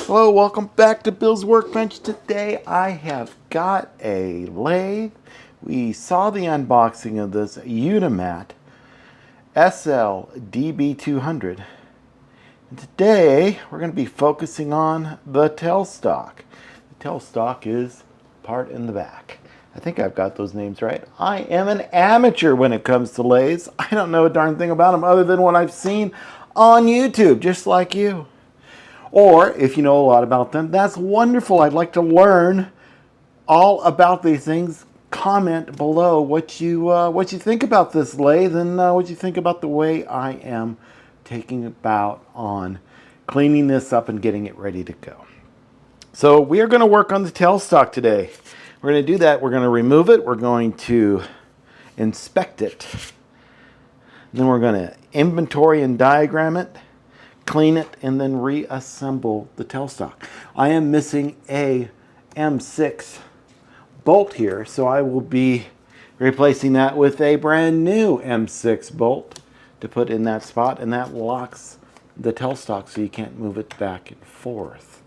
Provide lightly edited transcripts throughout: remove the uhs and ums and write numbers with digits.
Hello, welcome back to Bill's Workbench. Today I have got a lathe. We saw the unboxing of this Unimat SL DB200. And today we're going to be focusing on the tailstock. The tailstock is part in the back. I think I've got those names right. I am an amateur when it comes to lathes. I don't know a darn thing about them other than what I've seen on YouTube, just like you. Or if you know a lot about them, that's wonderful. I'd like to learn all about these things. Comment below what you think about this lathe and what you think about the way I am taking about on cleaning this up and getting it ready to go. So we are going to work on the tailstock today. We're going to do that. We're going to remove it. We're going to inspect it. And then we're going to inventory and diagram it, clean it, and then reassemble the tailstock. I am missing a M6 bolt here, so I will be replacing that with a brand new M6 bolt to put in that spot, and that locks the tailstock so you can't move it back and forth.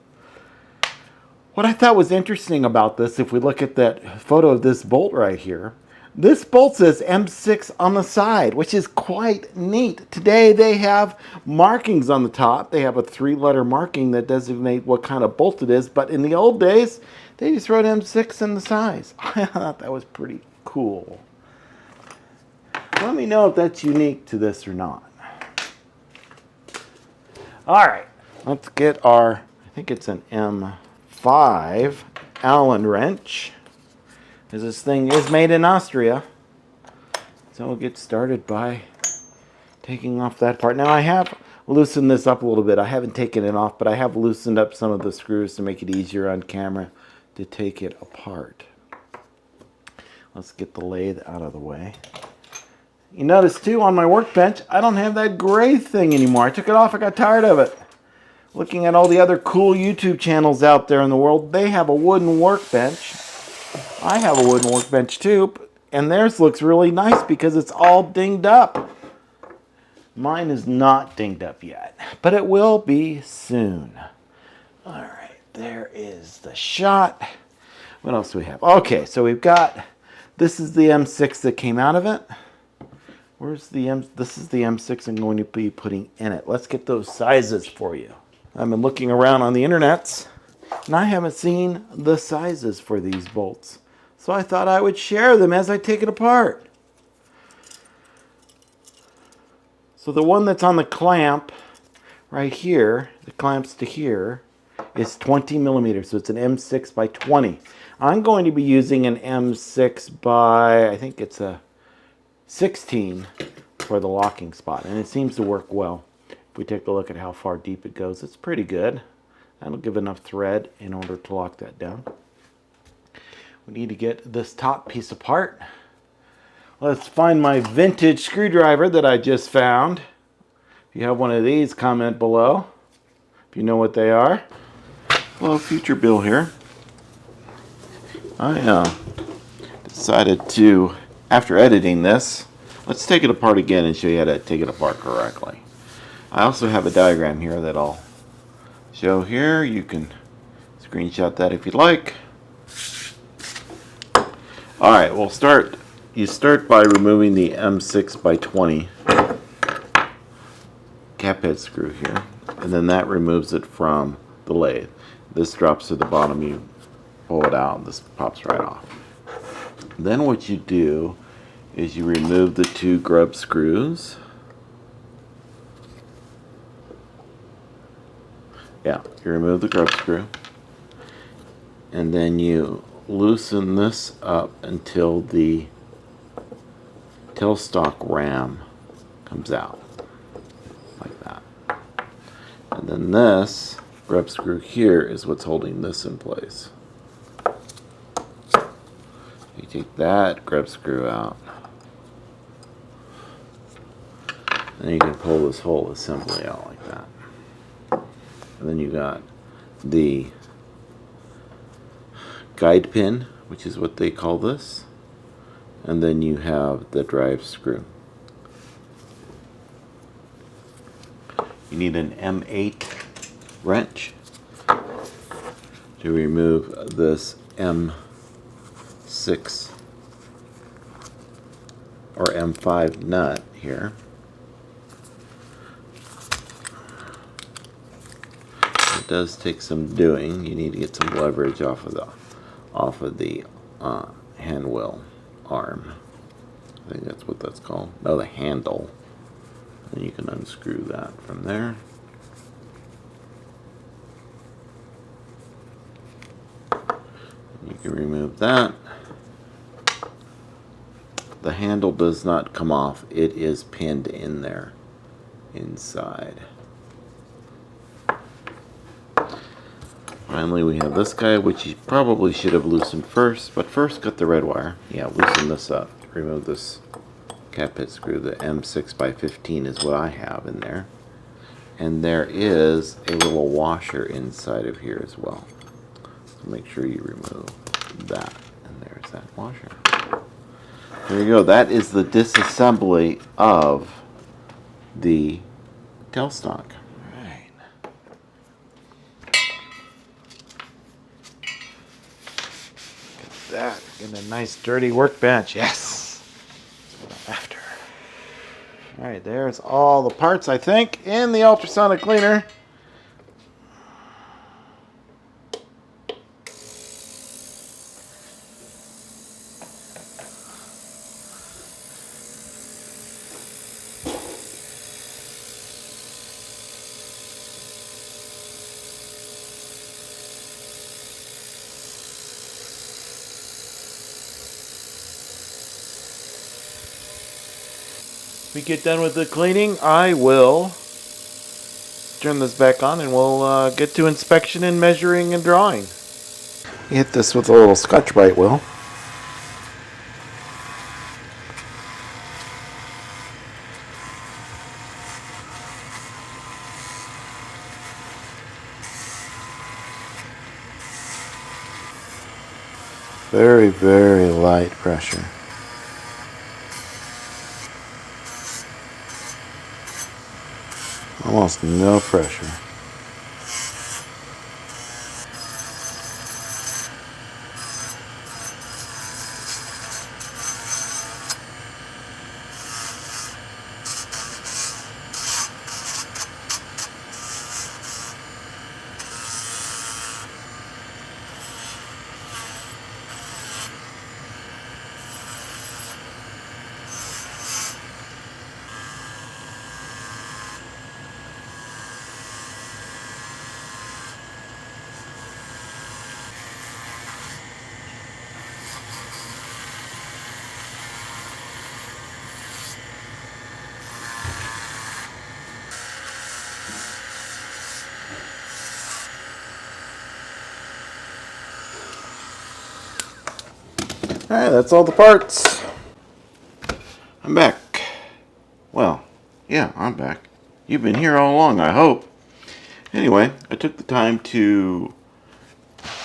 What I thought was interesting about this, if we look at that photo of this bolt right here, this bolt says M6 on the side, which is quite neat. Today they have markings on the top. They have a 3-letter marking that designate what kind of bolt it is, but in the old days, they just wrote M6 in the sides. I thought that was pretty cool. Let me know if that's unique to this or not. All right, let's get our, I think it's an M5 Allen wrench. This thing is made in Austria. So we'll get started by taking off that part. Now I have loosened this up a little bit. I haven't taken it off, but I have loosened up some of the screws to make it easier on camera to take it apart. Let's get the lathe out of the way. You notice too on my workbench, I don't have that gray thing anymore. I took it off, I got tired of it. Looking at all the other cool YouTube channels out there in the world, they have a wooden workbench. I have a wooden workbench too, and theirs looks really nice because it's all dinged up. Mine is not dinged up yet, but it will be soon. All right, there is the shot. What else do we have? Okay, so we've got, this is the M6 that came out of it. Where's the M? This is the M6 I'm going to be putting in it. Let's get those sizes for you. I've been looking around on the internets, and I haven't seen the sizes for these bolts. So I thought I would share them as I take it apart. So the one that's on the clamp right here, the clamps to here, is 20 millimeters. So it's an M6 by 20. I'm going to be using an M6 by, I think it's a 16 for the locking spot. And it seems to work well. If we take a look at how far deep it goes, it's pretty good. That'll give enough thread in order to lock that down. We need to get this top piece apart. Let's find my vintage screwdriver that I just found. If you have one of these, comment below if you know what they are. Hello, future Bill here. I decided to, after editing this, let's take it apart again and show you how to take it apart correctly. I also have a diagram here that I'll show here. You can screenshot that if you'd like. All right, we'll start. You start by removing the M6 by 20 cap head screw here, and then that removes it from the lathe. This drops to the bottom. You pull it out, and this pops right off. Then what you do is you remove the 2 grub screws. Yeah, you remove the grub screw, and then you loosen this up until the tailstock ram comes out, like that. And then this grub screw here is what's holding this in place. You take that grub screw out, and you can pull this whole assembly out like that. And then you got the guide pin, which is what they call this, and then you have the drive screw. You need an M8 wrench. to remove this M6 or M5 nut here. It does take some doing. You need to get some leverage off of the hand wheel arm. I think that's what that's called. No, the handle. And you can unscrew that from there. You can remove that. The handle does not come off. It is pinned in there inside. Finally, we have this guy, which you probably should have loosened first, but first cut the red wire. Yeah, loosen this up. Remove this cap pit screw. The M6x15 is what I have in there. And there is a little washer inside of here as well. So make sure you remove that. And there's that washer. There you go. That is the disassembly of the tailstock. That in a nice dirty workbench. Yes, that's what I'm after. All right, there's all the parts, I think, in the ultrasonic cleaner. We get done with the cleaning, I will turn this back on and we'll get to inspection and measuring and drawing. Hit this with a little Scotch-Brite wheel. Very, very light pressure. Almost no pressure. Alright, that's all the parts. I'm back. Well, yeah, I'm back. You've been here all along, I hope. Anyway, I took the time to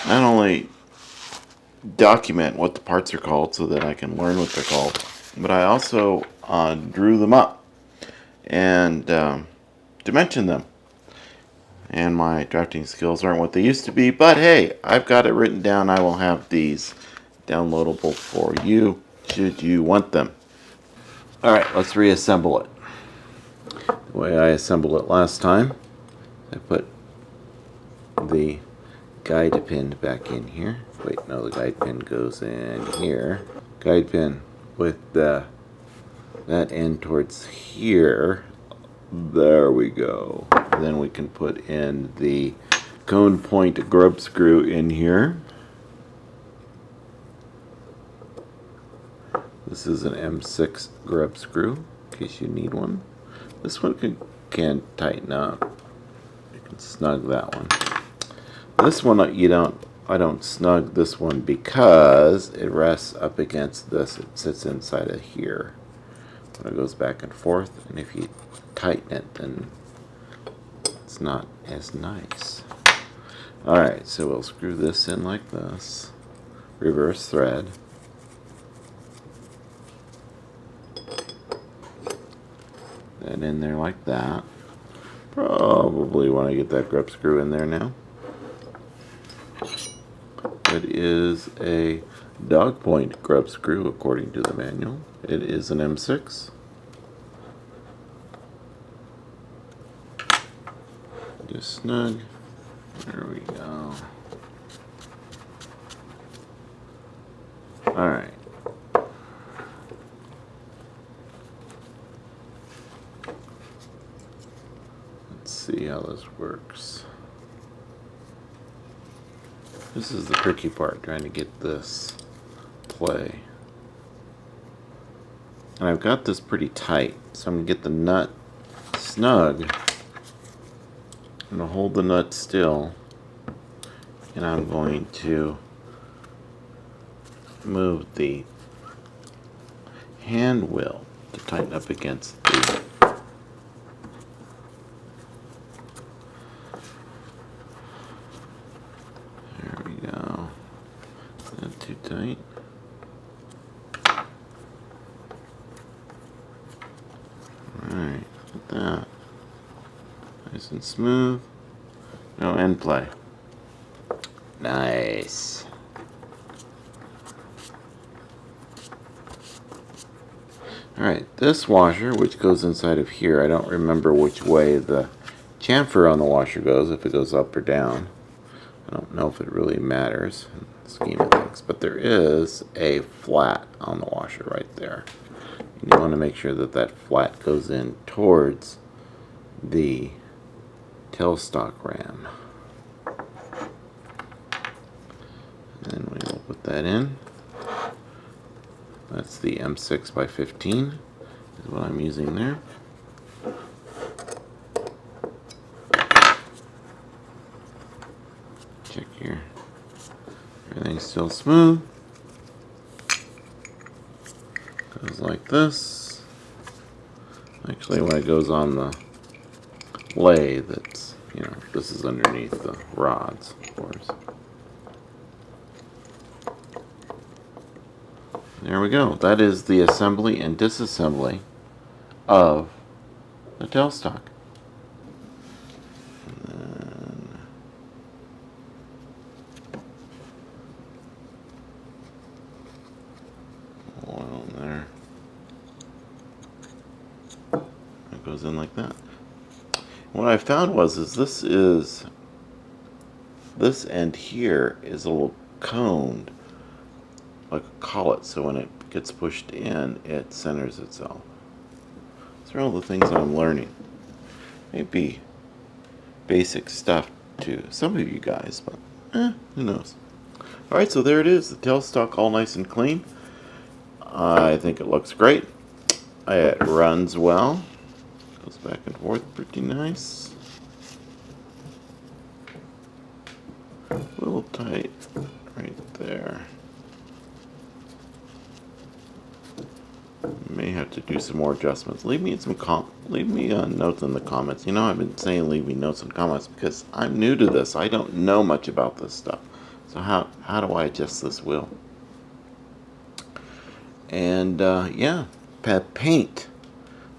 not only document what the parts are called so that I can learn what they're called, but I also drew them up and dimensioned them. And my drafting skills aren't what they used to be, but hey, I've got it written down. I will have these downloadable for you should you want them. Alright, let's reassemble it. The way I assembled it last time, I put the guide pin back in here. Wait, no, the guide pin goes in here. Guide pin with that end towards here. There we go. Then we can put in the cone point grub screw in here. This is an M6 grub screw, in case you need one. This one can tighten up. You can snug that one. This one I don't snug this one because it rests up against this. It sits inside of here. It goes back and forth, and if you tighten it, then it's not as nice. Alright, so we'll screw this in like this. Reverse thread. That in there like that. Probably want to get that grub screw in there now. It is a dog point grub screw according to the manual. It is an M6. Just snug. There we go. Alright. Let's see how this works. This is the tricky part, trying to get this play. And I've got this pretty tight, so I'm going to get the nut snug. I'm going to hold the nut still, and I'm going to move the hand wheel to tighten up against the there we go. Not too tight. Alright, look at that. Nice and smooth. No end play. Nice. Alright, this washer, which goes inside of here, I don't remember which way the chamfer on the washer goes, if it goes up or down. I don't know if it really matters in the scheme of things, but there is a flat on the washer right there. You want to make sure that that flat goes in towards the tailstock ram. And then we will put that in. That's the M6 by 15 is what I'm using there. Check here. Everything's still smooth. Goes like this. Actually, when it goes on the lathe, it's, you know, this is underneath the rods, of course. There we go. That is the assembly and disassembly of the tailstock. And then oil in there. It goes in like that. What I found was this end here is a little coned, like a collet, so when it gets pushed in, it centers itself. These are all the things I'm learning. Maybe basic stuff to some of you guys, but who knows. Alright, so there it is, the tailstock all nice and clean. I think it looks great. It runs well. Goes back and forth pretty nice. A little tight right there. May have to do some more adjustments. Leave me notes in the comments. You know, I've been saying leave me notes and comments because I'm new to this. I don't know much about this stuff. So how do I adjust this wheel? And yeah, paint.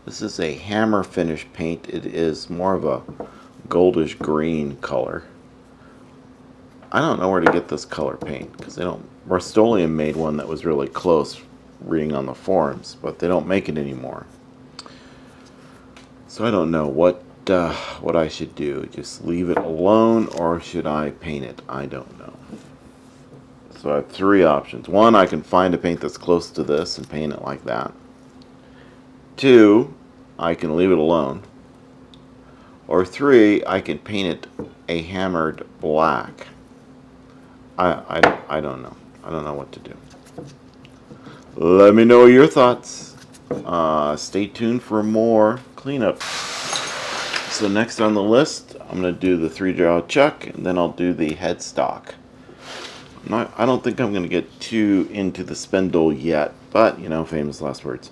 This is a hammer finish paint. It is more of a goldish green color. I don't know where to get this color paint because they don't. Rust-Oleum made one that was really close, reading on the forums, but they don't make it anymore. So I don't know what I should do. Just leave it alone, or should I paint it? I don't know. So I have three options. One, I can find a paint that's close to this and paint it like that. Two, I can leave it alone. Or three, I can paint it a hammered black. I don't know. I don't know what to do. Let me know your thoughts. Stay tuned for more cleanup. So next on the list, I'm going to do the 3-jaw chuck, and then I'll do the headstock. I don't think I'm going to get too into the spindle yet, but, you know, famous last words.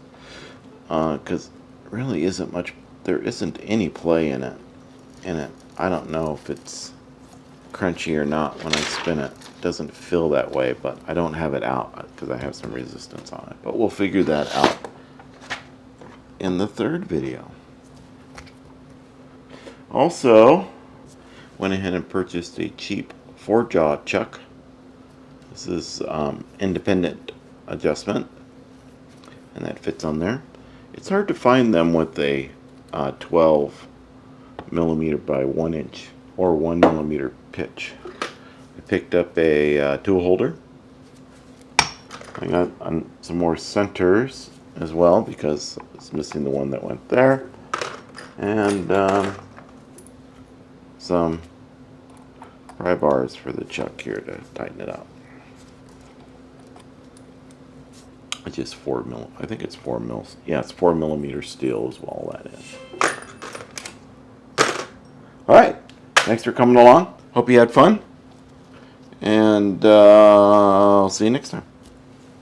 Because really isn't much, there isn't any play in it. I don't know if it's crunchy or not when I spin it. It doesn't feel that way, but I don't have it out because I have some resistance on it. But we'll figure that out in the third video. Also, went ahead and purchased a cheap 4-jaw chuck. This is independent adjustment, and that fits on there. It's hard to find them with a 12 millimeter by 1 inch or 1 millimeter pitch. I picked up a tool holder. I got some more centers as well because it's missing the one that went there, and some pry bars for the chuck here to tighten it up. It's just 4 mil. I think it's 4 mils. Yeah, it's 4 millimeter steel is all that is. All right. Thanks for coming along. Hope you had fun, and I'll see you next time.